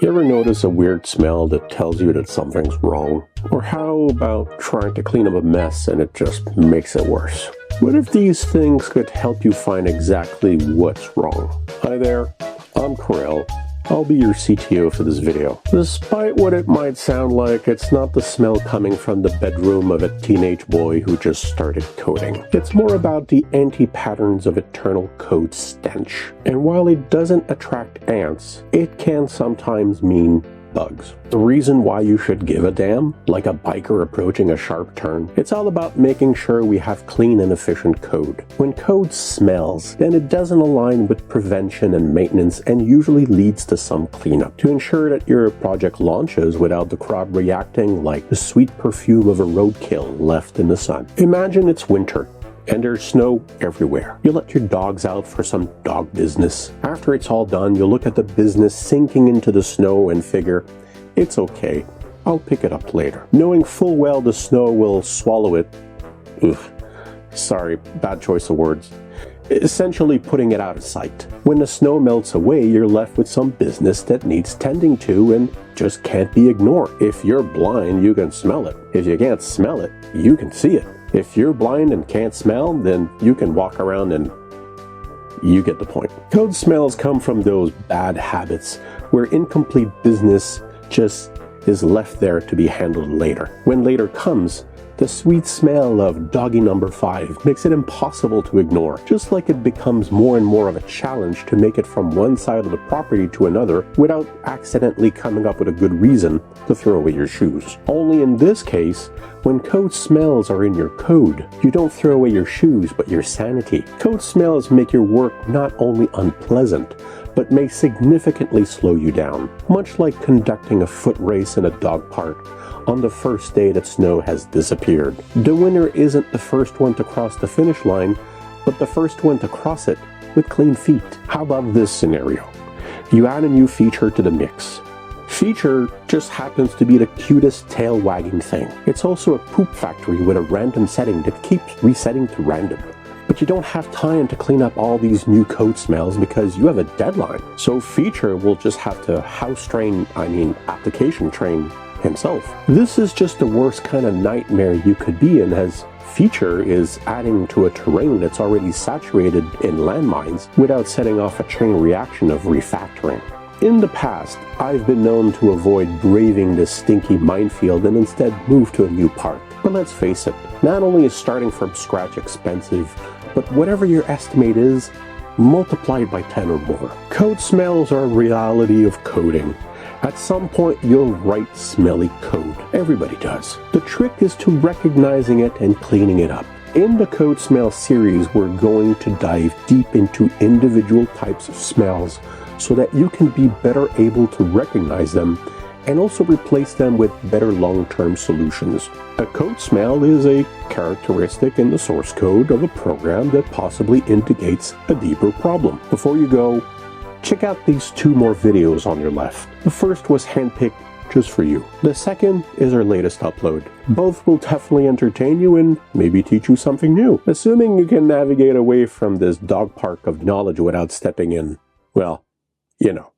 You ever notice a weird smell that tells you that something's wrong? Or how about trying to clean up a mess and it just makes it worse? What if these things could help you find exactly what's wrong? Hi there, I'm Corel. I'll be your CTO for this video. Despite what it might sound like, it's not the smell coming from the bedroom of a teenage boy who just started coding. It's more about the anti-patterns of eternal code stench. And while it doesn't attract ants, it can sometimes mean bugs. The reason why you should give a damn, like a biker approaching a sharp turn, it's all about making sure we have clean and efficient code. When code smells, then it doesn't align with prevention and maintenance and usually leads to some cleanup. To ensure that your project launches without the crowd reacting like the sweet perfume of a roadkill left in the sun. Imagine it's winter and there's snow everywhere. You let your dogs out for some dog business. After it's all done, you look at the business sinking into the snow and figure, it's okay, I'll pick it up later. Knowing full well the snow will swallow it. Ugh, sorry, bad choice of words. Essentially putting it out of sight. When the snow melts away, you're left with some business that needs tending to and just can't be ignored. If you're blind, you can smell it. If you can't smell it, you can see it. If you're blind and can't smell, then you can walk around and you get the point. Code smells come from those bad habits where incomplete business just is left there to be handled later. When later comes, the sweet smell of doggy number 5 makes it impossible to ignore, just like it becomes more and more of a challenge to make it from one side of the property to another without accidentally coming up with a good reason to throw away your shoes. Only in this case, when code smells are in your code, you don't throw away your shoes but your sanity. Code smells make your work not only unpleasant, but may significantly slow you down, much like conducting a foot race in a dog park on the first day that snow has disappeared. The winner isn't the first one to cross the finish line, but the first one to cross it with clean feet. How about this scenario? You add a new feature to the mix. Feature just happens to be the cutest tail wagging thing. It's also a poop factory with a random setting that keeps resetting to random. But you don't have time to clean up all these new code smells because you have a deadline. So feature will just have to application train himself. This is just the worst kind of nightmare you could be in, as feature is adding to a terrain that's already saturated in landmines without setting off a chain reaction of refactoring. In the past, I've been known to avoid braving this stinky minefield and instead move to a new park. But let's face it, not only is starting from scratch expensive, but whatever your estimate is, multiplied by 10 or more. Code smells are a reality of coding. At some point, you'll write smelly code. Everybody does. The trick is to recognizing it and cleaning it up. In the Code Smell series, we're going to dive deep into individual types of smells so that you can be better able to recognize them and also replace them with better long-term solutions. A code smell is a characteristic in the source code of a program that possibly indicates a deeper problem. Before you go, check out these 2 more videos on your left. The first was handpicked just for you. The second is our latest upload. Both will definitely entertain you and maybe teach you something new, assuming you can navigate away from this dog park of knowledge without stepping in, well, you know.